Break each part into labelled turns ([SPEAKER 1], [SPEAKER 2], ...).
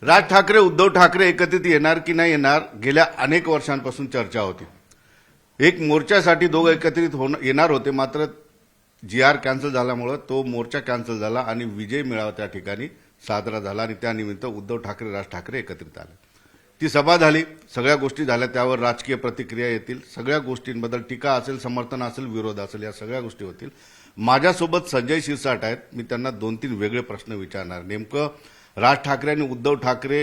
[SPEAKER 1] राज ठाकरे उद्धव ठाकरे एकत्रित येणार की नाही येणार गेल्या अनेक वर्षांपासून चर्चा होती। एक मोर्चासाठी दोघं एकत्रित येणार होते, मात्र GR कॅन्सल झाल्यामुळे तो मोर्चा कॅन्सल झाला आणि विजय मेळावा त्या ठिकाणी साजरा झाला आणि त्यानिमित्त उद्धव ठाकरे राज ठाकरे एकत्रित आले। ती सभा झाली, सगळ्या गोष्टी झाल्या, त्यावर राजकीय प्रतिक्रिया येतील, सगळ्या गोष्टींबद्दल टीका असेल, समर्थन असेल, विरोध असेल, या सगळ्या गोष्टी होतील। माझ्यासोबत संजय शिरसाट आहेत, मी त्यांना 2-3 वेगळे प्रश्न विचारणार। नेमकं राज ठाकरे आणि उद्धव ठाकरे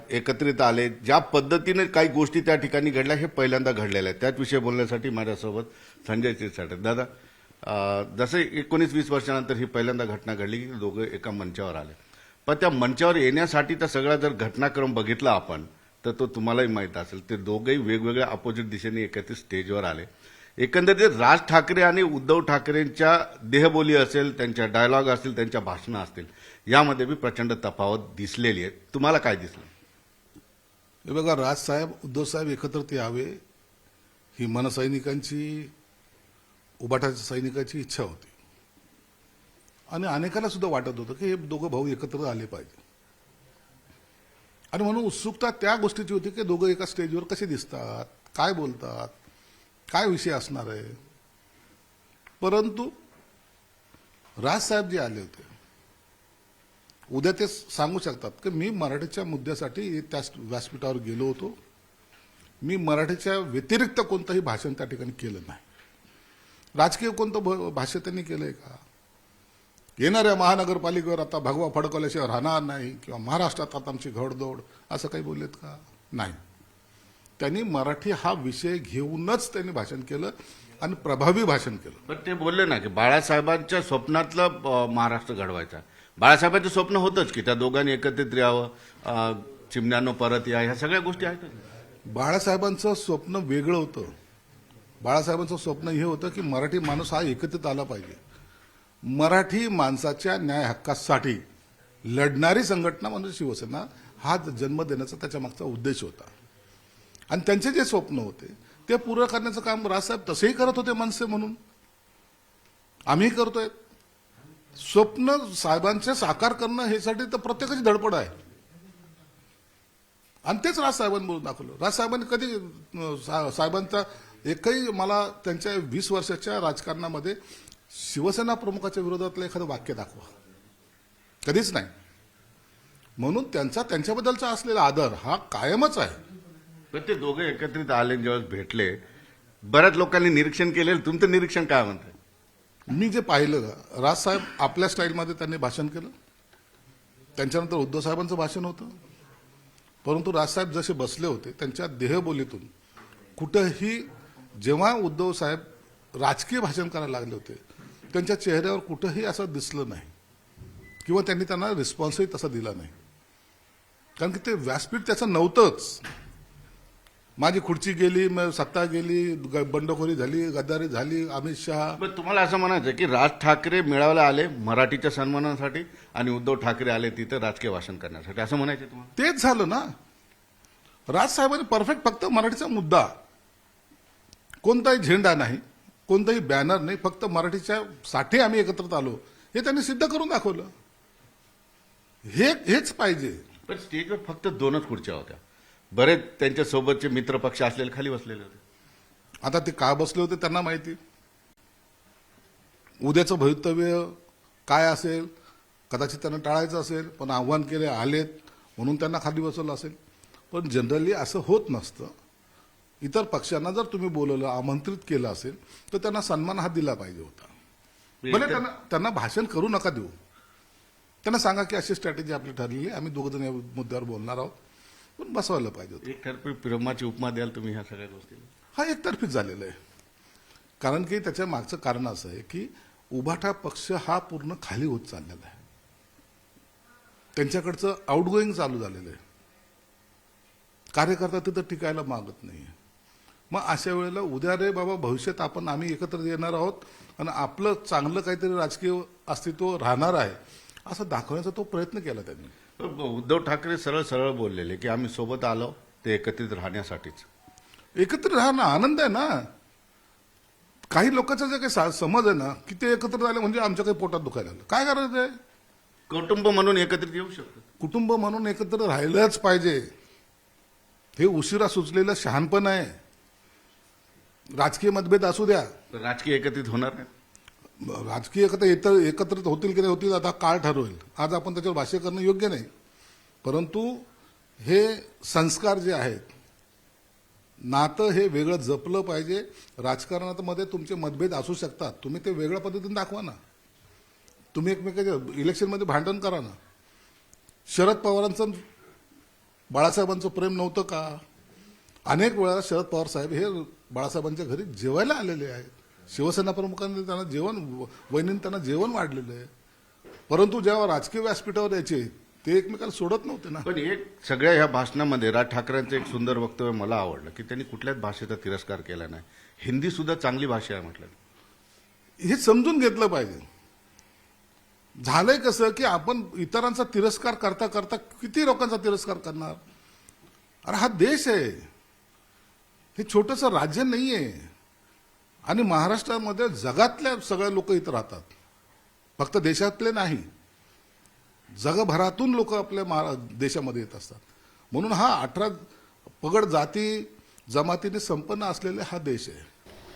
[SPEAKER 1] एकत्रित आले, ज्या पद्धतीने काही गोष्टी त्या ठिकाणी घडल्या हे पहिल्यांदा घडलेलं आहे, त्याचविषयी बोलण्यासाठी माझ्यासोबत संजय शिरसाट आहेत। दादा, जसे 19-20 वर्षानंतर ही पहिल्यांदा घटना घडली की दोघं एका मंचावर आले, पण त्या मंचावर येण्यासाठी तर सगळा जर घटनाक्रम बघितला आपण तर तो तुम्हालाही माहीत असेल, ते दोघेही वेगवेगळ्या अपोजिट दिशेने एकत्रित स्टेजवर आले। एकंदरीत राज ठाकरे आणि उद्धव ठाकरेंच्या देहबोली असेल, त्यांच्या डायलॉग असतील, त्यांच्या भाषणं असतील, यामध्ये बी प्रचंड तफावत दिसलेली आहे। तुम्हाला काय दिसलं?
[SPEAKER 2] हे बघा, राजसाहेब उद्धव साहेब एकत्रित यावे ही मनसैनिकांची, उभाटाच्या सैनिकांची इच्छा होती आणि अनेकांना सुद्धा वाटत होतं की हे दोघं भाऊ एकत्र आले पाहिजे आणि म्हणून उत्सुकता त्या गोष्टीची होती की दोघं एका स्टेजवर कसे दिसतात, काय बोलतात, काय विषय असणार आहे। परंतु राजसाहेब जे आले होते, उद्या ते सांगू शकतात की मी मराठीच्या मुद्द्यासाठी त्या व्यासपीठावर गेलो होतो, मी मराठीच्या व्यतिरिक्त कोणतंही भाषण त्या ठिकाणी केलं नाही। राजकीय कोणतं भाष्य त्यांनी केलंय का? येणाऱ्या महानगरपालिकेवर आता भगवा फडकवल्याशिवाय राहणार नाही किंवा महाराष्ट्रात आता आमची घोडदौड असं काही बोललेत का? नाही। त्यांनी मराठी हा विषय घेऊनच त्यांनी भाषण केलं आणि प्रभावी भाषण केलं।
[SPEAKER 1] पण ते बोलले ना की बाळासाहेबांच्या स्वप्नातलं महाराष्ट्र घडवायचा। बाळासाहेबांचं स्वप्न होतंच की त्या दोघांनी एकत्रित यावं, चिमण्यांनो परत या, ह्या सगळ्या गोष्टी आहेत।
[SPEAKER 2] बाळासाहेबांचं स्वप्न वेगळं होतं। बाळासाहेबांचं स्वप्न हे होतं की मराठी माणूस हा एकत्रित आला पाहिजे। मराठी माणसाच्या न्याय हक्कासाठी लढणारी संघटना म्हणजे शिवसेना हा जन्म देण्याचा त्याच्या मागचा उद्देश होता आणि त्यांचे जे स्वप्न होते ते पूर्ण करण्याचं काम राजसाहेब तसेही करत होते मनसे म्हणून, आम्ही करतोय। स्वप्न साहेबांचे साकार करणं हे साठी तर प्रत्येकाची धडपड आहे आणि तेच राजसाहेबांनी बोलून दाखवलं। राजसाहेबांनी कधी साहेबांचा एकही मला त्यांच्या 20 वर्षाच्या राजकारणामध्ये शिवसेना प्रमुखाच्या विरोधातलं एखादं वाक्य दाखवा, कधीच नाही। म्हणून त्यांच्याबद्दलचा असलेला आदर हा कायमच आहे।
[SPEAKER 1] पण ते दोघे एकत्रित आले, जेव्हा भेटले, बऱ्याच लोकांनी निरीक्षण केलेलं, तुमचं निरीक्षण काय म्हणतंय?
[SPEAKER 2] मी जे पाहिलं, राजसाहेब आपल्या स्टाईलमध्ये त्यांनी भाषण केलं, त्यांच्यानंतर उद्धव साहेबांचं भाषण होतं, परंतु राजसाहेब जसे बसले होते त्यांच्या देहबोलीतून कुठंही, जेव्हा उद्धव साहेब राजकीय भाषण करायला लागले होते, त्यांच्या चेहऱ्यावर कुठंही असं दिसलं नाही किंवा त्यांना रिस्पॉन्सही तसा दिला नाही, कारण की ते व्यासपीठ त्याचं नव्हतंच। माझी खुर्ची गेली, सत्ता गेली, बंडखोरी झाली, गद्दारी झाली, अमित शहा।
[SPEAKER 1] पण तुम्हाला असं म्हणायचं की राज ठाकरे मेळाव्याला आले मराठीच्या सन्मानासाठी आणि उद्धव ठाकरे आले तिथं राजकीय भाषण करण्यासाठी, असं म्हणायचं तुम्हाला?
[SPEAKER 2] तेच झालं ना। राजसाहेबांनी परफेक्ट फक्त मराठीचा मुद्दा, कोणताही झेंडा नाही, कोणताही बॅनर नाही, फक्त मराठीच्या साठी आम्ही एकत्रित आलो हे त्यांनी सिद्ध करून दाखवलं। हेच पाहिजे।
[SPEAKER 1] पण स्टेजवर फक्त 2च खुर्च्या होत्या, बरेच त्यांच्या सोबतचे मित्र पक्ष असलेले खाली बसलेले होते।
[SPEAKER 2] आता ते का बसले होते त्यांना माहिती, उद्याचं भवितव्य काय असेल, कदाचित त्यांना टाळायचं असेल, पण आव्हान केले, आलेत म्हणून त्यांना खाली बसवलं असेल। पण जनरली असं होत नसतं। इतर पक्षांना जर तुम्ही बोलवलं, आमंत्रित केलं असेल तर त्यांना सन्मान हा दिला पाहिजे होता। भले त्यांना भाषण करू नका देऊ, त्यांना सांगा की अशी स्ट्रॅटेजी आपली ठरलेली, आम्ही दोघं जण या मुद्द्यावर बोलणार आहोत, पण बसवायला पाहिजे होतं।
[SPEAKER 1] एकतर्फी प्रेमाची उपमा द्याल तुम्ही ह्या सगळ्या गोष्टी?
[SPEAKER 2] हा एकतर्फीच झालेला आहे, कारण की त्याच्या मागचं कारण असं आहे की उभाटा पक्ष हा पूर्ण खाली होत चाललेला आहे, त्यांच्याकडचं आउटगोईंग चालू झालेलं आहे, कार्यकर्ता तिथं टिकायला मागत नाही। मग अशा वेळेला उद्या रे बाबा भविष्यात आम्ही एकत्र येणार आहोत आणि आपलं चांगलं काहीतरी राजकीय अस्तित्व राहणार आहे असं दाखवण्याचा तो प्रयत्न केला त्यांनी।
[SPEAKER 1] उद्धव ठाकरे सरळ सरळ बोललेले की आम्ही सोबत आलो ते एकत्रित राहण्यासाठीच।
[SPEAKER 2] एकत्र राहणं आनंद आहे ना। काही लोकांचा जे काही समज आहे ना की ते एकत्र झाले म्हणजे आमच्या काही पोटात दुखायला लागलं, काय करायचं आहे?
[SPEAKER 1] कुटुंब म्हणून एकत्रित येऊ शकतात।
[SPEAKER 2] कुटुंब म्हणून एकत्र राहिलंच पाहिजे. हे उशिरा सुचलेलं शहाणपण आहे. राजकीय मतभेद असू द्या,
[SPEAKER 1] तर राजकीय एकत्रित होणार नाही.
[SPEAKER 2] राजकीय एकत्रित होतील की नाही होतील आता काळ ठरवेल. आज आपण त्याच्यावर भाष्य करणं योग्य नाही. परंतु हे संस्कार जे आहेत, नातं हे वेगळं जपलं पाहिजे. राजकारणामध्ये तुमचे मतभेद असू शकतात, तुम्ही ते वेगळ्या पद्धतीने दाखवा ना. तुम्ही एकमेकाच्या इलेक्शनमध्ये भांडण करा ना. शरद पवारांचं बाळासाहेबांचं प्रेम नव्हतं का? अनेक वेळा शरद पवार साहेब हे बाळासाहेबांच्या घरी जेवायला आलेले आहेत. शिवसेना प्रमुखांनी त्यांना वहिनींनी त्यांना जेवण वाढलेलं आहे. परंतु जेव्हा राजकीय व्यासपीठावर यायचे ते एकमेकाला सोडत नव्हते ना.
[SPEAKER 1] पण एक सगळ्या ह्या भाषणामध्ये राज ठाकरेंचं एक सुंदर वक्तव्य मला आवडलं की त्यांनी कुठल्याच भाषेचा तिरस्कार केला नाही. हिंदी सुद्धा चांगली भाषा आहे म्हटलं.
[SPEAKER 2] हे समजून घेतलं पाहिजे. झालंय कसं की आपण इतरांचा तिरस्कार करता करता किती लोकांचा तिरस्कार करणार? अरे हा देश आहे, हे छोटंसं राज्य नाहीये. आणि महाराष्ट्रामध्ये जगातल्या सगळ्या लोक इथं राहतात, फक्त देशातले नाही, जगभरातून लोक आपल्या देशामध्ये येत असतात. म्हणून हा 18 पगड जाती जमातीने संपन्न असलेला हा देश आहे.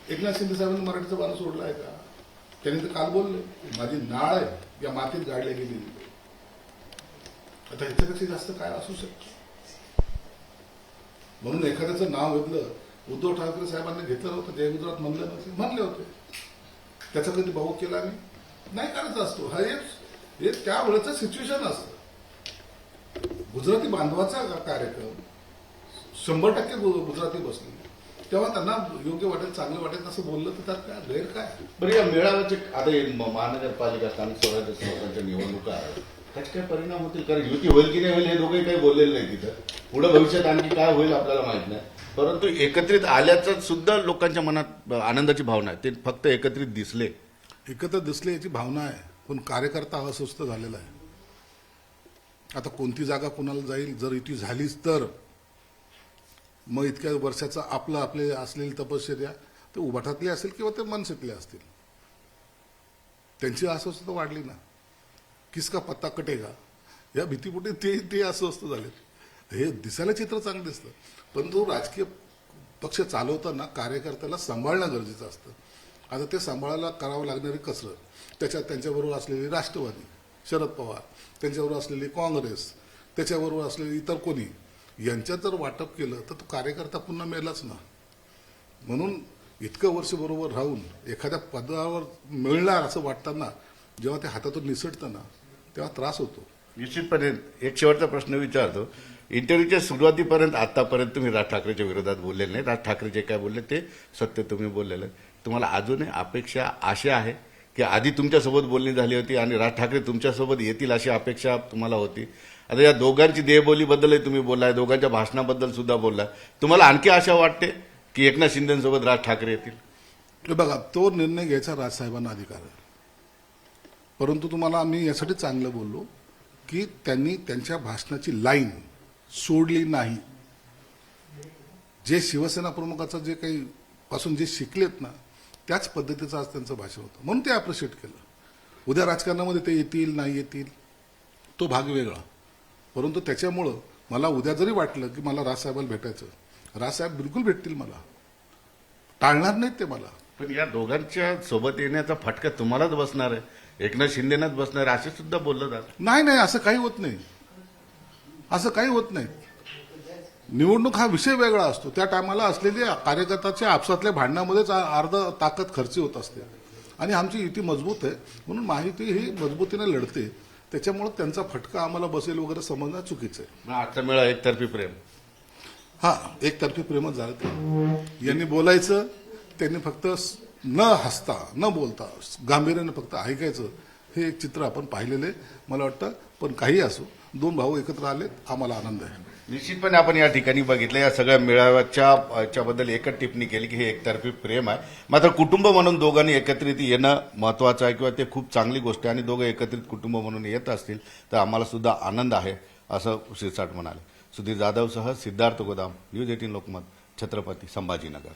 [SPEAKER 2] एकनाथ शिंदे साहेबांनी मराठीचा बाण सोडला आहे का? त्यांनी तर काल बोलले, माझी नाळ आहे या मातीत गाडली गेली. आता ह्याच्यापेक्षा जास्त काय असू शकतं? म्हणून एखाद्याचं नाव घेतलं, उद्धव ठाकरे साहेबांनी घेतलं नव्हतं, जय गुजरात म्हणले होते. त्याचा कधी भाऊ केला नाही करायचा असतो. हा हे त्यावेळेचं सिच्युएशन असतं. गुजराती बांधवाचा कार्यक्रम 100% गुजराती बसले, तेव्हा त्यांना योग्य वाटेल, चांगलं वाटेल असं बोललं तर काय गैर काय?
[SPEAKER 1] बरं, या मेळाव्याचे आता महानगरपालिका स्थानिक स्वराज्य संस्थांच्या निवडणुका आहेत, त्याचे काय परिणाम होतील? कारण युती होईल की नाही होईल हे दोघेही काही बोललेले नाही. तिथं पुढे भविष्यात आणखी काय होईल आपल्याला माहित नाही. परंतु एकत्रित आल्याचं सुद्धा लोकांच्या मनात आनंदाची भावना आहे. ते फक्त एकत्रित दिसले,
[SPEAKER 2] एकत्र दिसले याची भावना आहे, पण कार्यकर्ता अस्वस्थ झालेला आहे. आता कोणती जागा कोणाला जाईल, जर युती झालीच तर मग इतक्या वर्षाचा आपले असलेली तपश्चर्या ते उभाटातली असेल किंवा ते मनसेतले असतील, त्यांची अस्वस्थता वाढली ना. किसका पत्ता कटेगा या भीतीपोटी ते अस्वस्थ झाले. हे दिसायला चित्र चांगलं दिसतं, पण तो राजकीय पक्ष चालवताना कार्यकर्त्याला सांभाळणं गरजेचं असतं. आता ते सांभाळायला करावं लागणारी कसरत, त्याच्यात त्यांच्याबरोबर असलेली राष्ट्रवादी, शरद पवार, त्यांच्याबरोबर असलेली काँग्रेस, त्याच्याबरोबर असलेली इतर कोणी, यांच्यात जर वाटप केलं तर तो कार्यकर्ता पुन्हा मेलाच ना. म्हणून इतकं वर्ष बरोबर राहून एखाद्या पदावर मिळणार असं वाटताना जेव्हा ते हातातून निसटतं ना, तेव्हा त्रास होतो.
[SPEAKER 1] निश्चितपणे. एक शेवटचा प्रश्न विचारतो. इंटरव्ह्यूच्या सुरुवातीपर्यंत आतापर्यंत तुम्ही राज ठाकरेच्या विरोधात बोललेले नाही. राज ठाकरे जे काय बोलले ते सत्य तुम्ही बोललेलं. तुम्हाला अजूनही अपेक्षा आशा आहे की आधी तुमच्यासोबत बोलणी झाली होती आणि राज ठाकरे तुमच्यासोबत येतील अशी अपेक्षा तुम्हाला होती? आता या दोघांची देहबोलीबद्दलही तुम्ही बोललाय, दोघांच्या भाषणाबद्दल सुद्धा बोललाय. तुम्हाला आणखी आशा वाटते की एकनाथ शिंदेसोबत राज ठाकरे येतील?
[SPEAKER 2] हे बघा, तो निर्णय घ्यायचा राजसाहेबांना अधिकार आहे. परंतु तुम्हाला आम्ही यासाठी चांगलं बोललो की त्यांनी त्यांच्या भाषणाची लाईन सोडली नाही. जे शिवसेना प्रमुखाचं जे काही पासून जे शिकलेत ना, त्याच पद्धतीचं आज त्यांचं भाषण होतं, म्हणून ते अप्रिशिएट केलं. उद्या राजकारणामध्ये ते येतील नाही येतील तो भाग वेगळा. परंतु त्याच्यामुळं मला उद्या जरी वाटलं की मला राजसाहेबांना भेटायचं, राजसाहेब बिलकुल भेटतील मला, टाळणार नाहीत ते मला.
[SPEAKER 1] पण या दोघांच्या सोबत येण्याचा फटका तुम्हालाच बसणार आहे, एकनाथ शिंदेनाच बसणार आहे, असे सुद्धा बोललं जातं.
[SPEAKER 2] नाही, असं काही होत नाही. असं काही होत नाही. निवडणूक हा विषय वेगळा असतो. त्या टायमाला असलेली कार्यकर्त्याच्या आपसातल्या भांडणामध्येच अर्ध ताकद खर्ची होत असते. आणि आमची युती मजबूत आहे, म्हणून माहिती ही मजबूतीने लढते. त्याच्यामुळे त्यांचा फटका आम्हाला बसेल वगैरे समजणं चुकीचं आहे.
[SPEAKER 1] आजचा मेळा एकतर्फी प्रेम.
[SPEAKER 2] हा, एकतर्फी प्रेमच झालं. ते यांनी बोलायचं, त्यांनी फक्त न हसता न बोलता गांभीर्याने फक्त ऐकायचं, हे एक चित्र आपण पाहिलेलं आहे. मला वाटतं पण काही असो, दोन भाऊ एकत्र आलेत, आम्हाला आनंद आहे.
[SPEAKER 1] निश्चितपणे आपण या ठिकाणी बघितलं, या सगळ्या मेळाव्याच्याबद्दल एकच टिप्पणी केली की हे एकतर्फी प्रेम आहे. मात्र कुटुंब म्हणून दोघांनी एकत्रित येणं महत्वाचं आहे किंवा ते खूप चांगली गोष्ट आहे आणि दोघं एकत्रित कुटुंब म्हणून येत असतील तर आम्हाला सुद्धा आनंद आहे, असं शिरसाट म्हणाले. सुधीर जाधवसह सिद्धार्थ गोदाम, न्यूज 18 लोकमत, छत्रपती संभाजीनगर.